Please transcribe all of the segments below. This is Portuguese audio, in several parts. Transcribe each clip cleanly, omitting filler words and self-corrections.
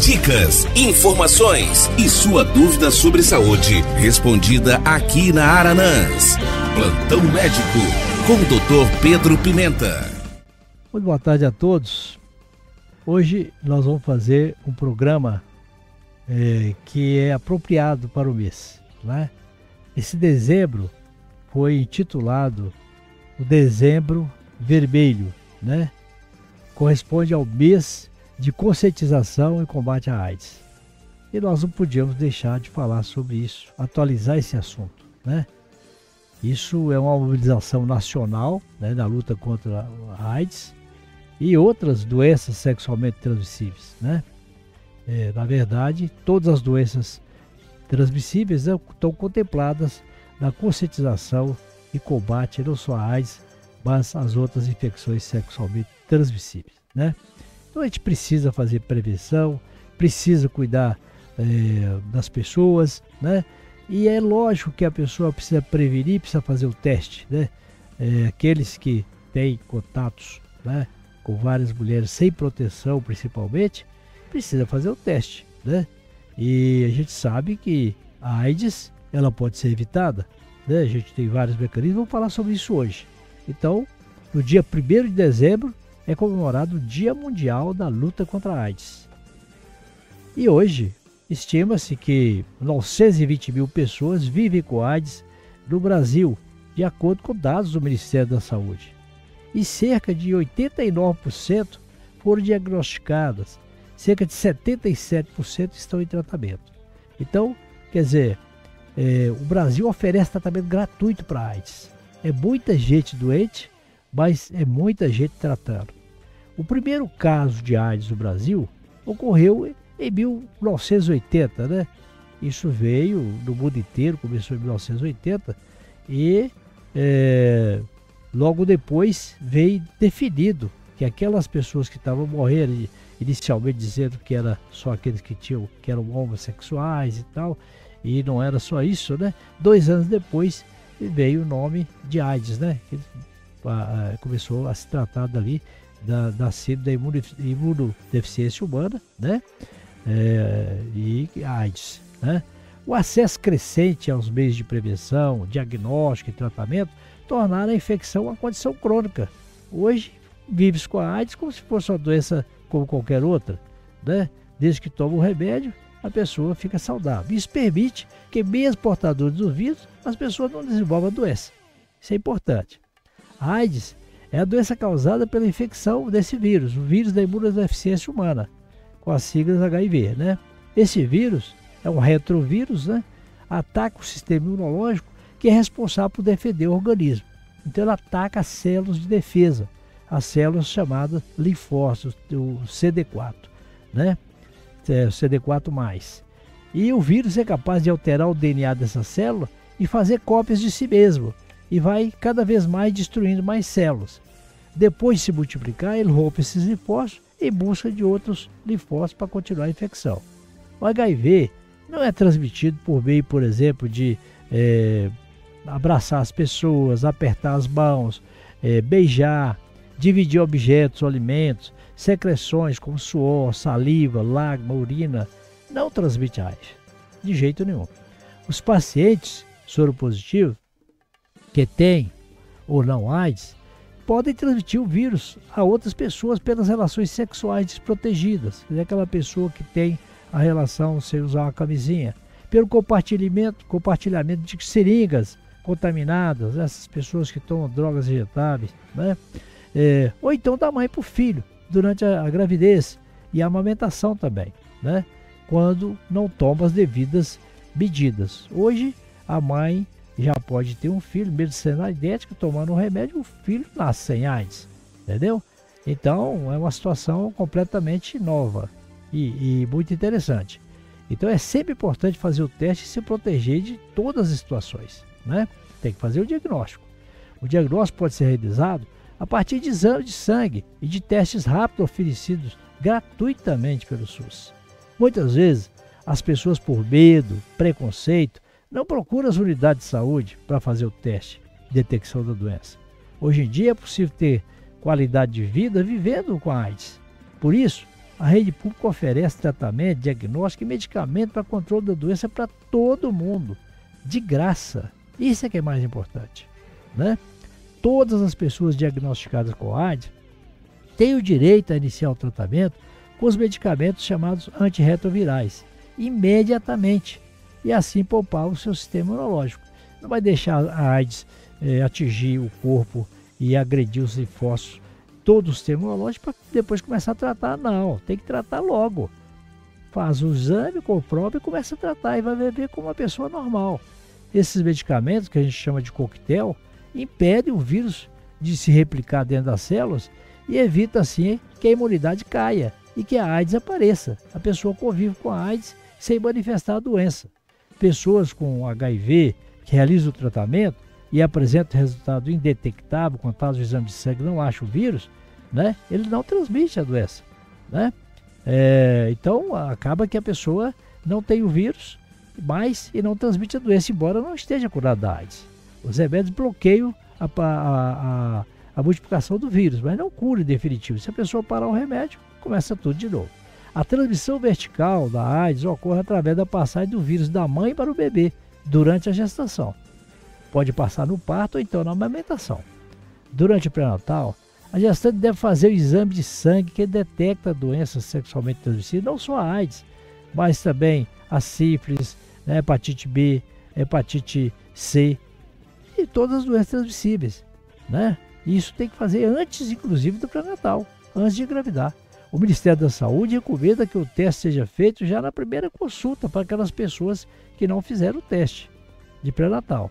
Dicas, informações e sua dúvida sobre saúde respondida aqui na Aranãs. Plantão Médico com o Dr. Pedro Pimenta. Muito boa tarde a todos. Hoje nós vamos fazer um programa que é apropriado para o mês, né? Esse dezembro foi intitulado o Dezembro Vermelho, né? Corresponde ao mês de conscientização e combate à AIDS. E nós não podíamos deixar de falar sobre isso, atualizar esse assunto, né? Isso é uma mobilização nacional, né, na luta contra a AIDS e outras doenças sexualmente transmissíveis, né? Na verdade, todas as doenças transmissíveis estão contempladas na conscientização e combate não só a AIDS, mas as outras infecções sexualmente transmissíveis, né? Então a gente precisa fazer prevenção, precisa cuidar das pessoas, né? E é lógico que a pessoa precisa prevenir, precisa fazer o teste, né? Aqueles que têm contatos, né, com várias mulheres sem proteção, principalmente, precisa fazer o teste, né? E a gente sabe que a AIDS, ela pode ser evitada, né? A gente tem vários mecanismos, vamos falar sobre isso hoje. Então, no dia 1º de dezembro, é comemorado o Dia Mundial da Luta contra a AIDS. E hoje, estima-se que 920 mil pessoas vivem com AIDS no Brasil, de acordo com dados do Ministério da Saúde. E cerca de 89% foram diagnosticadas, cerca de 77% estão em tratamento. Então, quer dizer, o Brasil oferece tratamento gratuito para a AIDS. É muita gente doente, mas é muita gente tratando. O primeiro caso de AIDS no Brasil ocorreu em 1980, né? Isso veio no mundo inteiro, começou em 1980 e logo depois veio definido que aquelas pessoas que estavam morrendo, inicialmente dizendo que era só aqueles que eram homossexuais e tal, e não era só isso, né? 2 anos depois veio o nome de AIDS, né? Começou a se tratar dali da síndrome da imunodeficiência humana, né? E AIDS, né? O acesso crescente aos meios de prevenção, diagnóstico e tratamento tornaram a infecção uma condição crônica. Hoje vive-se com a AIDS como se fosse uma doença como qualquer outra, né? Desde que toma o remédio, a pessoa fica saudável. Isso permite que, mesmo portadores do vírus, as pessoas não desenvolvam a doença. Isso é importante. A AIDS é a doença causada pela infecção desse vírus, o vírus da imunodeficiência humana, com as siglas HIV, né? Esse vírus é um retrovírus, né? Ataca o sistema imunológico, que é responsável por defender o organismo. Então ele ataca as células de defesa, as células chamadas linfócitos, o CD4, né? O CD4+. E o vírus é capaz de alterar o DNA dessa célula e fazer cópias de si mesmo, e vai cada vez mais destruindo mais células. Depois de se multiplicar, ele rompe esses linfócitos em busca de outros linfócitos para continuar a infecção. O HIV não é transmitido por meio, por exemplo, de abraçar as pessoas, apertar as mãos, beijar, dividir objetos ou alimentos, secreções como suor, saliva, lágrima, urina. Não transmite AIDS, de jeito nenhum. Os pacientes soropositivos que têm ou não AIDS podem transmitir o vírus a outras pessoas pelas relações sexuais desprotegidas. Quer dizer, aquela pessoa que tem a relação sem usar uma camisinha, pelo compartilhamento de seringas contaminadas, essas pessoas que tomam drogas injetáveis, né? Ou então da mãe para o filho durante a gravidez e a amamentação também, né? Quando não toma as devidas medidas. Hoje a mãe já pode ter um filho, mesmo sendo idêntico, tomando um remédio, o filho nasce sem AIDS, entendeu? Então é uma situação completamente nova e muito interessante. Então é sempre importante fazer o teste e se proteger de todas as situações, né? Tem que fazer o diagnóstico. O diagnóstico pode ser realizado a partir de exames de sangue e de testes rápidos oferecidos gratuitamente pelo SUS. Muitas vezes as pessoas, por medo, preconceito, não procuram as unidades de saúde para fazer o teste de detecção da doença. Hoje em dia é possível ter qualidade de vida vivendo com a AIDS. Por isso, A rede pública oferece tratamento, diagnóstico e medicamento para controle da doença para todo mundo, de graça. Isso é que é mais importante, né? Todas as pessoas diagnosticadas com AIDS têm o direito a iniciar o tratamento com os medicamentos chamados antirretrovirais, imediatamente, e assim poupar o seu sistema imunológico. Não vai deixar a AIDS atingir o corpo e agredir os linfócitos, todo o sistema imunológico, para depois começar a tratar. Não, tem que tratar logo. Faz o exame, comprova e começa a tratar, e vai viver como uma pessoa normal. Esses medicamentos, que a gente chama de coquetel, impedem o vírus de se replicar dentro das células e evita assim que a imunidade caia e que a AIDS apareça. A pessoa convive com a AIDS sem manifestar a doença. Pessoas com HIV que realizam o tratamento e apresentam resultado indetectável, quando faz o exame de sangue não acha o vírus, né? Ele não transmite a doença, né? Então acaba que a pessoa não tem o vírus mais e não transmite a doença, embora não esteja curada da AIDS. Os remédios bloqueiam a multiplicação do vírus, mas não cura em definitivo. Se a pessoa parar o remédio, começa tudo de novo. A transmissão vertical da AIDS ocorre através da passagem do vírus da mãe para o bebê durante a gestação. Pode passar no parto ou então na amamentação. Durante o pré-natal, a gestante deve fazer o exame de sangue que detecta doenças sexualmente transmissíveis, não só a AIDS, mas também a sífilis, a hepatite B, a hepatite C e todas as doenças transmissíveis, né? Isso tem que fazer antes, inclusive, do pré-natal, antes de engravidar. O Ministério da Saúde recomenda que o teste seja feito já na primeira consulta para aquelas pessoas que não fizeram o teste de pré-natal.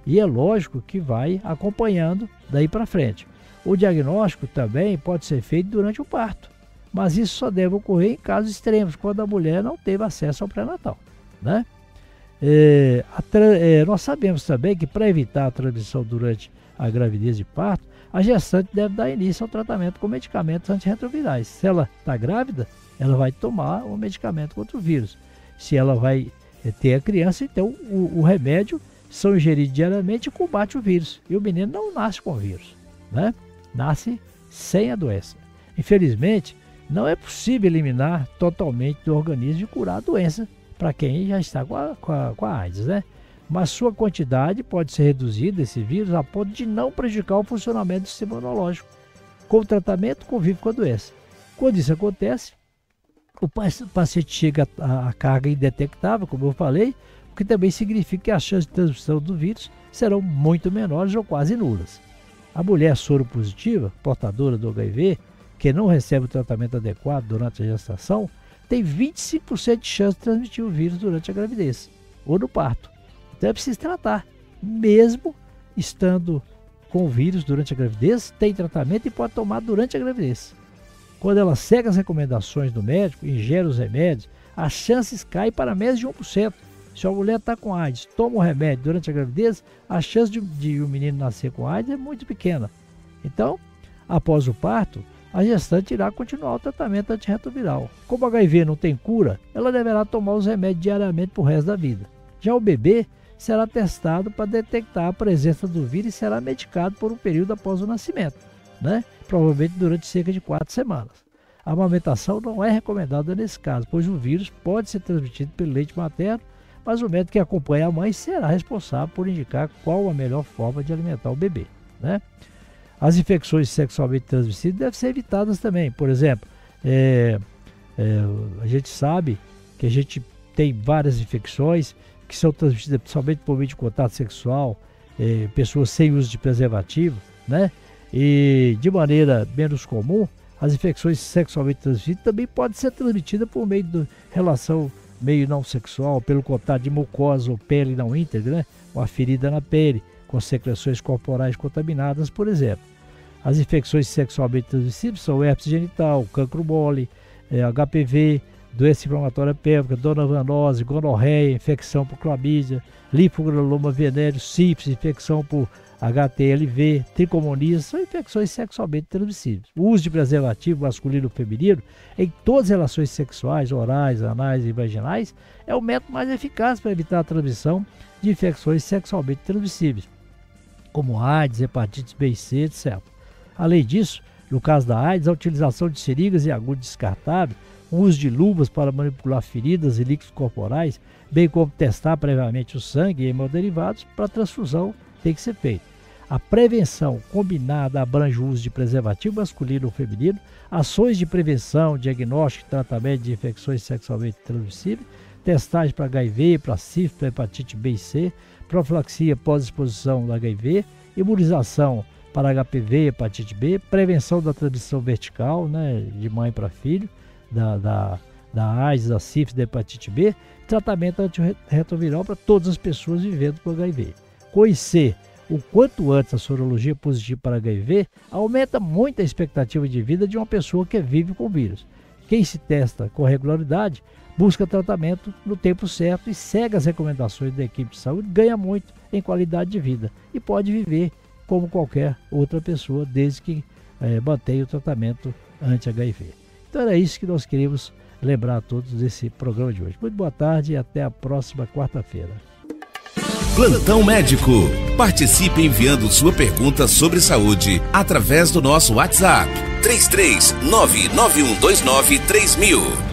E é lógico que vai acompanhando daí para frente. O diagnóstico também pode ser feito durante o parto, mas isso só deve ocorrer em casos extremos, quando a mulher não teve acesso ao pré-natal, né? Nós sabemos também que para evitar a transmissão durante a gravidez e parto, a gestante deve dar início ao tratamento com medicamentos antirretrovirais. Se ela está grávida, ela vai tomar o medicamento contra o vírus. Se ela vai ter a criança, então o remédio são ingeridos diariamente e combate o vírus. E o menino não nasce com o vírus, né? Nasce sem a doença. Infelizmente, não é possível eliminar totalmente do organismo e curar a doença para quem já está com a AIDS, né? Mas sua quantidade pode ser reduzida, esse vírus, a ponto de não prejudicar o funcionamento do sistema imunológico. Com o tratamento, convive com a doença. Quando isso acontece, o paciente chega a carga indetectável, como eu falei, o que também significa que as chances de transmissão do vírus serão muito menores ou quase nulas. A mulher soropositiva, portadora do HIV, que não recebe o tratamento adequado durante a gestação, tem 25% de chance de transmitir o vírus durante a gravidez ou no parto. Então é preciso tratar. Mesmo estando com o vírus durante a gravidez, tem tratamento e pode tomar durante a gravidez. Quando ela segue as recomendações do médico, ingere os remédios, as chances caem para menos de 1%. Se a mulher está com AIDS, toma o remédio durante a gravidez, a chance de o menino nascer com AIDS é muito pequena. Então, após o parto, a gestante irá continuar o tratamento antirretroviral. Como o HIV não tem cura, ela deverá tomar os remédios diariamente para o resto da vida. Já o bebê será testado para detectar a presença do vírus e será medicado por um período após o nascimento, né? Provavelmente durante cerca de 4 semanas. A amamentação não é recomendada nesse caso, pois o vírus pode ser transmitido pelo leite materno, mas o médico que acompanha a mãe será responsável por indicar qual a melhor forma de alimentar o bebê, né? As infecções sexualmente transmissíveis devem ser evitadas também. Por exemplo, a gente sabe que a gente tem várias infecções que são transmitidas somente por meio de contato sexual, pessoas sem uso de preservativo, né? E de maneira menos comum, as infecções sexualmente transmissíveis também podem ser transmitidas por meio de relação meio não sexual, pelo contato de mucosa ou pele não íntegra, né? Uma ferida na pele, com secreções corporais contaminadas, por exemplo. As infecções sexualmente transmissíveis são herpes genital, cancro mole, HPV, doença inflamatória pélvica, dodonovanose, gonorreia, infecção por clamídia, linfogranuloma venéreo, sífilis, infecção por HTLV, tricomoníase, são infecções sexualmente transmissíveis. O uso de preservativo masculino ou feminino em todas as relações sexuais, orais, anais e vaginais é o método mais eficaz para evitar a transmissão de infecções sexualmente transmissíveis, como AIDS, hepatite B e C, etc. Além disso, No caso da AIDS, a utilização de seringas e agulhas descartáveis, o uso de luvas para manipular feridas e líquidos corporais, bem como testar previamente o sangue e hemoderivados para transfusão tem que ser feito. A prevenção combinada abrange o uso de preservativo masculino ou feminino, ações de prevenção, diagnóstico e tratamento de infecções sexualmente transmissíveis, testagem para HIV, para sífilis, para hepatite B e C, profilaxia pós-exposição do HIV, imunização para HPV e hepatite B, prevenção da transmissão vertical, né, de mãe para filho, da AIDS, da sífilis, da hepatite B, tratamento antirretroviral para todas as pessoas vivendo com HIV. Conhecer o quanto antes a sorologia positiva para HIV aumenta muito a expectativa de vida de uma pessoa que vive com o vírus. Quem se testa com regularidade busca tratamento no tempo certo e segue as recomendações da equipe de saúde, ganha muito em qualidade de vida e pode viver como qualquer outra pessoa, desde que mantenha o tratamento anti-HIV. Então era isso que nós queríamos lembrar a todos desse programa de hoje. Muito boa tarde e até a próxima quarta-feira. Plantão Médico. Participe enviando sua pergunta sobre saúde através do nosso WhatsApp 33991293000.